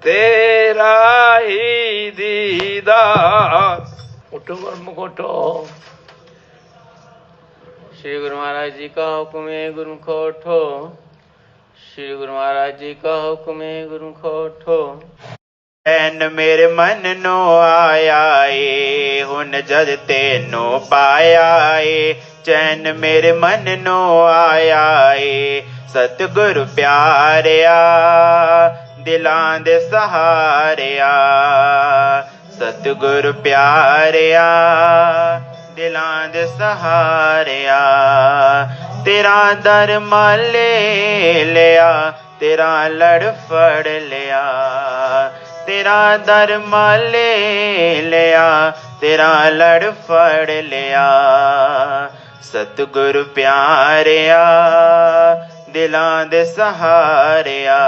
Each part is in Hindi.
तेरा ही दीदार। उठो गुरुमुख उठो। श्री गुरु महाराज जी का हुक्म है गुरुमुख उठो। श्री गुरु महाराज जी का हुक्म है गुरुमुख उठो। चैन मेरे मन नो आया ए, हुन जद तेनो पाया ए। चैन मेरे मन नो आया ए, सतगुरु प्यारिया दिलां दे सहारिया। सतगुरु प्यारिया दिलां दे सहारिया। तेरा दर माले लिया, तेरा लड़ फड़ लिया। तेरा दर माले लिया, तेरा लड़ फड़ लिया। सतगुरु प्यारिया दिलां दे सहारिया।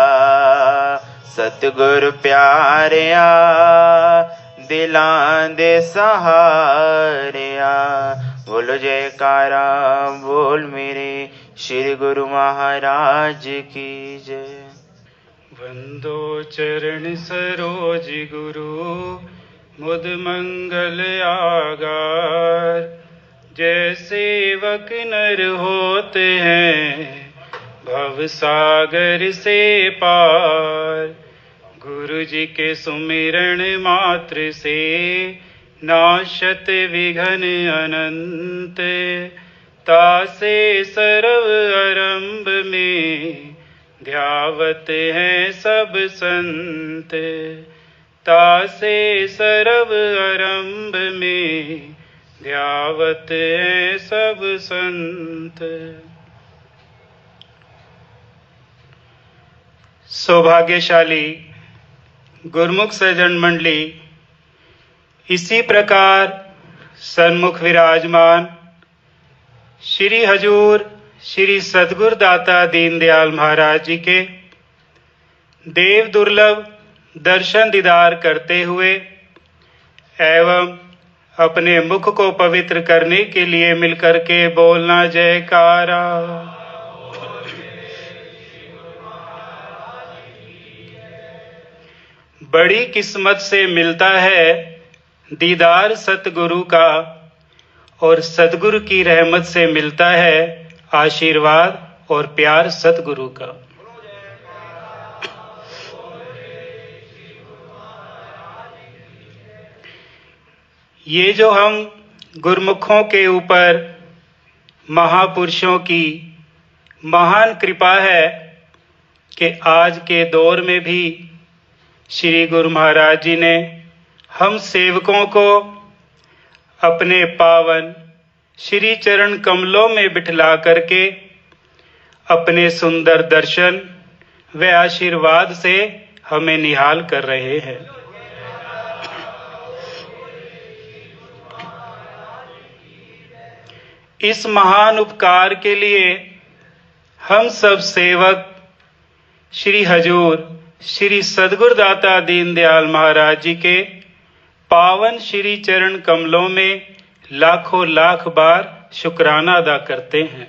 सतगुरु प्यारिया दिलां दे सहारिया। बोलो जयकारा बोल मेरे श्री गुरु महाराज की जय। वंदो चरण सरोज गुरु मुद मंगल आगार। जय सेवक नर होते हैं भव सागर से पार। गुरु जी के सुमिरन मात्र से नाशत विघ्न अनंत। तासे सर्व आरंभ में ध्यावत हैं सब संत। तासे सर्व आरंभ में ध्यावत हैं सब संत। सौभाग्यशाली गुरुमुख सज्जन मंडली, इसी प्रकार सन्मुख विराजमान श्री हजूर श्री सद्गुरु दाता दीनदयाल महाराज जी के देव दुर्लभ दर्शन दीदार करते हुए एवं अपने मुख को पवित्र करने के लिए मिलकर के बोलना जयकारा। बड़ी किस्मत से मिलता है दीदार सतगुरु का, और सतगुरु की रहमत से मिलता है आशीर्वाद और प्यार सतगुरु का। ये जो हम गुरुमुखों के ऊपर महापुरुषों की महान कृपा है कि आज के दौर में भी श्री गुरु महाराज जी ने हम सेवकों को अपने पावन श्री चरण कमलों में बिठला करके अपने सुंदर दर्शन व आशीर्वाद से हमें निहाल कर रहे हैं। इस महान उपकार के लिए हम सब सेवक श्री हजूर श्री सद्गुरु दाता दीनदयाल महाराज जी के पावन श्री चरण कमलों में लाखों लाख बार शुक्राना अदा करते हैं।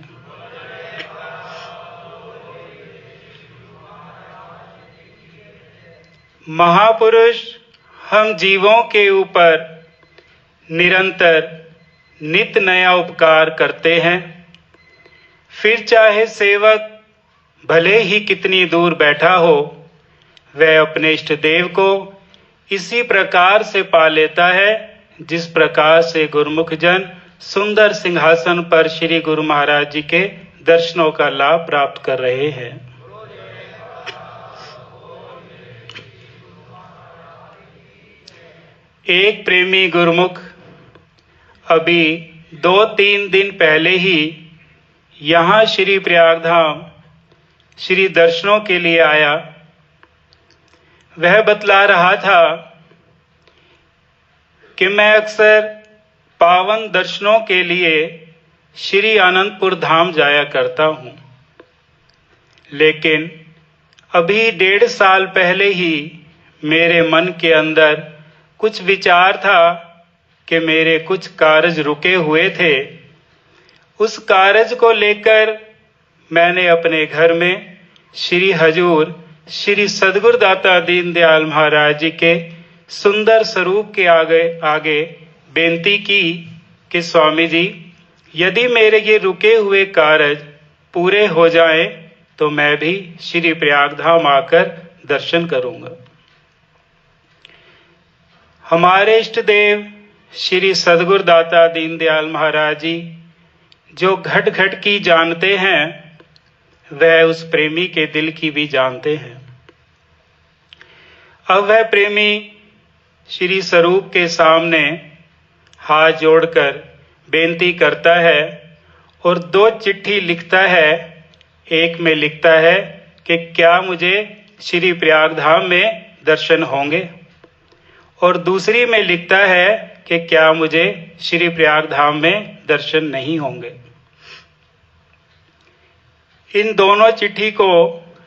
महापुरुष हम जीवों के ऊपर निरंतर नित नया उपकार करते हैं। फिर चाहे सेवक भले ही कितनी दूर बैठा हो, वह अपने इष्ट देव को इसी प्रकार से पा लेता है जिस प्रकार से गुरुमुख जन सुंदर सिंहासन पर श्री गुरु महाराज जी के दर्शनों का लाभ प्राप्त कर रहे हैं। एक प्रेमी गुरुमुख अभी 2-3 दिन पहले ही यहाँ श्री प्रयागधाम श्री दर्शनों के लिए आया। वह बतला रहा था कि मैं अक्सर पावन दर्शनों के लिए श्री आनंदपुर धाम जाया करता हूं, लेकिन अभी 1.5 साल पहले ही मेरे मन के अंदर कुछ विचार था कि मेरे कुछ कार्य रुके हुए थे। उस कार्य को लेकर मैंने अपने घर में श्री हजूर श्री सद्गुरुदाता दीनदयाल महाराज जी के सुंदर स्वरूप के आगे बेनती की कि स्वामी जी, यदि मेरे ये रुके हुए कार्य पूरे हो जाएं तो मैं भी श्री प्रयागधाम आकर दर्शन करूंगा। हमारे इष्ट देव श्री सद्गुरुदाता दीनदयाल महाराज जी जो घट घट की जानते हैं, वह उस प्रेमी के दिल की भी जानते हैं। अब वह प्रेमी श्री स्वरूप के सामने हाथ जोड़कर बेनती करता है और 2 चिट्ठी लिखता है। एक में लिखता है कि क्या मुझे श्री प्रयागधाम में दर्शन होंगे, और दूसरी में लिखता है कि क्या मुझे श्री प्रयागधाम में दर्शन नहीं होंगे। इन दोनों चिट्ठी को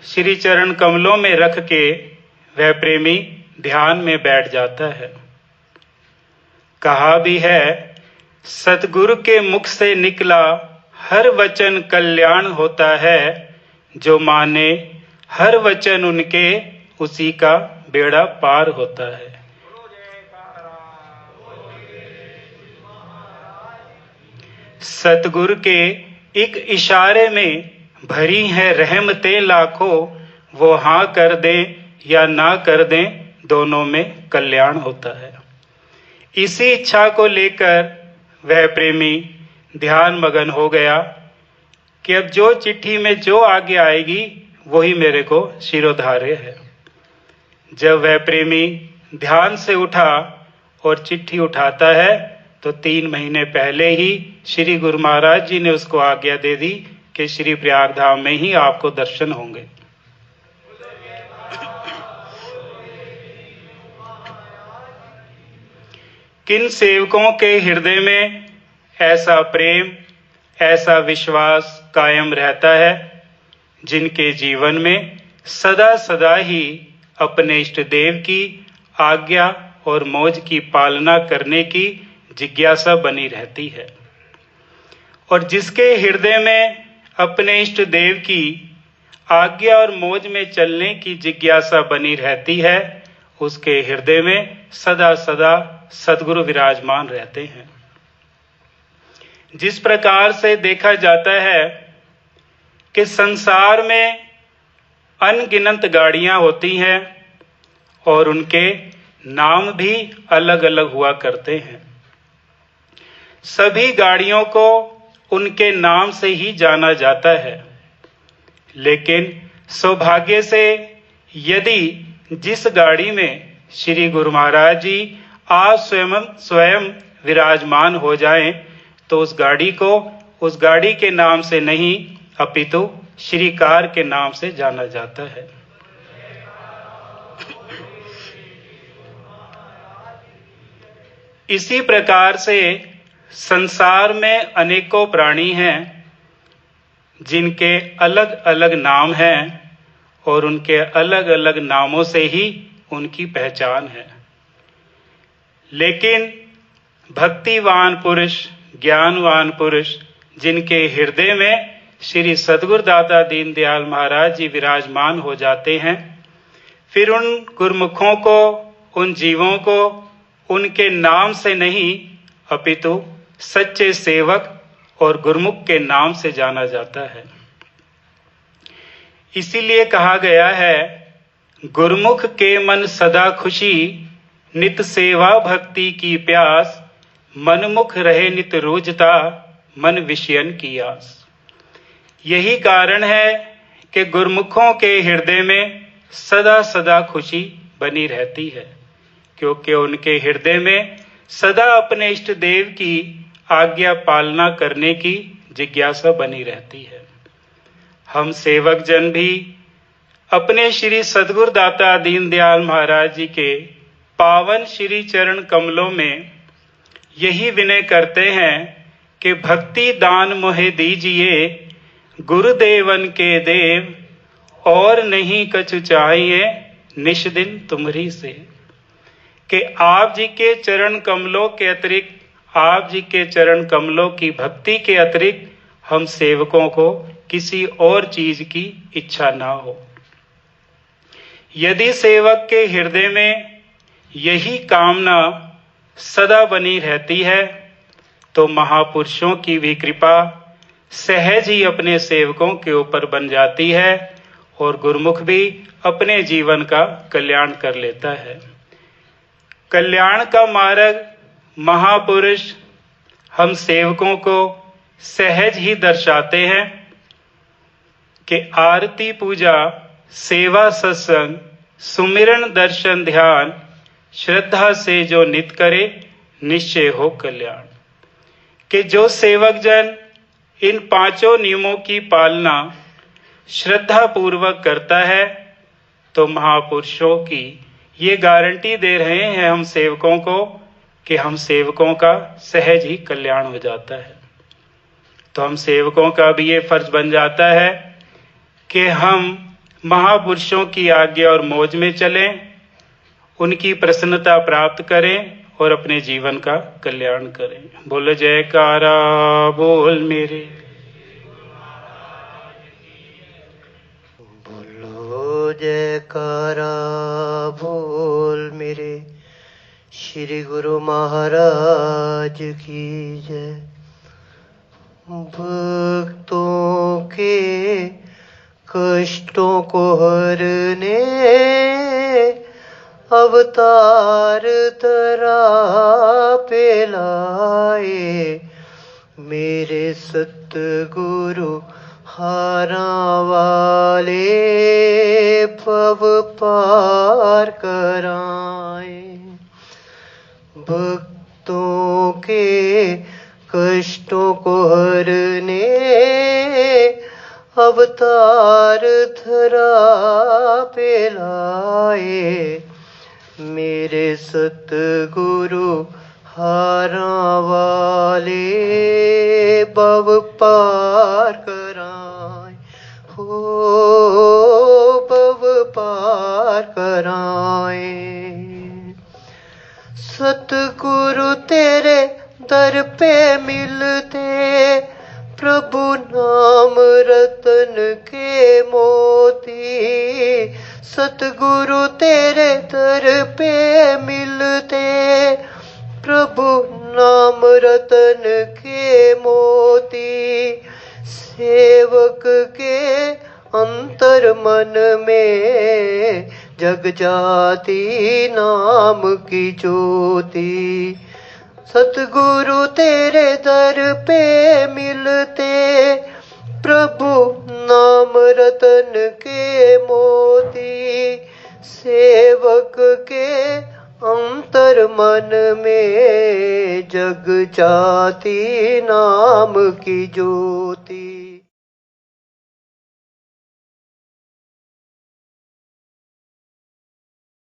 श्री चरण कमलों में रख के वह प्रेमी ध्यान में बैठ जाता है। कहा भी है, सतगुरु के मुख से निकला हर वचन कल्याण होता है, जो माने हर वचन उनके उसी का बेड़ा पार होता है। सतगुरु के एक इशारे में भरी है रहमतें लाखों, वो हाँ कर दे या ना कर दे, दोनों में कल्याण होता है। इसी इच्छा को लेकर वह प्रेमी ध्यान मगन हो गया कि अब जो चिट्ठी में जो आगे आएगी वही मेरे को शिरोधार्य है। जब वह प्रेमी ध्यान से उठा और चिट्ठी उठाता है तो 3 महीने पहले ही श्री गुरु महाराज जी ने उसको आज्ञा दे दी कि श्री प्रयागधाम में ही आपको दर्शन होंगे। किन सेवकों के हृदय में ऐसा प्रेम, ऐसा विश्वास कायम रहता है, जिनके जीवन में सदा सदा ही अपने इष्ट देव की आज्ञा और मौज की पालना करने की जिज्ञासा बनी रहती है, और जिसके हृदय में अपने इष्ट देव की आज्ञा और मौज में चलने की जिज्ञासा बनी रहती है, उसके हृदय में सदा सदा सद्गुरु विराजमान रहते हैं। जिस प्रकार से देखा जाता है कि संसार में अनगिनत गाड़ियां होती हैं और उनके नाम भी अलग अलग हुआ करते हैं। सभी गाड़ियों को उनके नाम से ही जाना जाता है, लेकिन सौभाग्य से यदि जिस गाड़ी में श्री गुरु महाराज जी आप स्वयं विराजमान हो जाएं, तो उस गाड़ी को उस गाड़ी के नाम से नहीं अपितु श्री कार के नाम से जाना जाता है। इसी प्रकार से संसार में अनेकों प्राणी हैं जिनके अलग अलग नाम हैं और उनके अलग अलग नामों से ही उनकी पहचान है। लेकिन भक्तिवान पुरुष, ज्ञानवान पुरुष, जिनके हृदय में श्री सद्गुरुदाता दीनदयाल महाराज जी विराजमान हो जाते हैं, फिर उन गुरमुखों को, उन जीवों को उनके नाम से नहीं अपितु सच्चे सेवक और गुरमुख के नाम से जाना जाता है। इसीलिए कहा गया है, गुरमुख के मन सदा खुशी, नित सेवा भक्ति की प्यास, मनमुख रहे नित रोजता, मन विषयन की आस। यही कारण है कि गुरमुखों के हृदय में सदा सदा खुशी बनी रहती है, क्योंकि उनके हृदय में सदा अपने इष्ट देव की आज्ञा पालना करने की जिज्ञासा बनी रहती है। हम सेवक जन भी अपने श्री सद्गुरुदाता दीनदयाल महाराज जी के पावन श्री चरण कमलों में यही विनय करते हैं कि भक्ति दान मोहे दीजिए, गुरुदेवन के देव, और नहीं कछु चाहिए निश दिन तुम्हरी से। कि आप जी के चरण कमलों के अतिरिक्त, आप जी के चरण कमलों की भक्ति के अतिरिक्त हम सेवकों को किसी और चीज की इच्छा ना हो। यदि सेवक के हृदय में यही कामना सदा बनी रहती है तो महापुरुषों की भी कृपा सहज ही अपने सेवकों के ऊपर बन जाती है और गुरुमुख भी अपने जीवन का कल्याण कर लेता है। कल्याण का मार्ग महापुरुष हम सेवकों को सहज ही दर्शाते हैं कि आरती पूजा सेवा सत्संग सुमिरन दर्शन ध्यान श्रद्धा से जो नित करे निश्चय हो कल्याण। कि जो सेवक जन इन पांचों नियमों की पालना श्रद्धा पूर्वक करता है तो महापुरुषों की ये गारंटी दे रहे हैं हम सेवकों को कि हम सेवकों का सहज ही कल्याण हो जाता है। तो हम सेवकों का भी ये फर्ज बन जाता है कि हम महापुरुषों की आज्ञा और मौज में चलें, उनकी प्रसन्नता प्राप्त करें और अपने जीवन का कल्याण करें। बोल जयकारा बोल मेरे। बोलो जयकारा बोल मेरे श्री गुरु महाराज की जय। भक्तों के कष्टों को हरने अवतार धरा पे लाए मेरे सतगुरु हारा वाले भव पार कराए। भक्तों के कष्टों को हरने अवतार धरा पे लाए मेरे सतगुरु हारा वाले भव पार कराए हो भव पार कराए। सतगुरु तेरे दर पे मिलते प्रभु नाम रतन के मोती। सतगुरु तेरे दर पे मिलते प्रभु नाम रतन के मोती। सेवक के अंतर मन में जग जाती नाम की ज्योति। सतगुरु तेरे दर पे मिलते प्रभु नाम रतन के मोती। सेवक के अंतर मन में जग जाती नाम की ज्योति।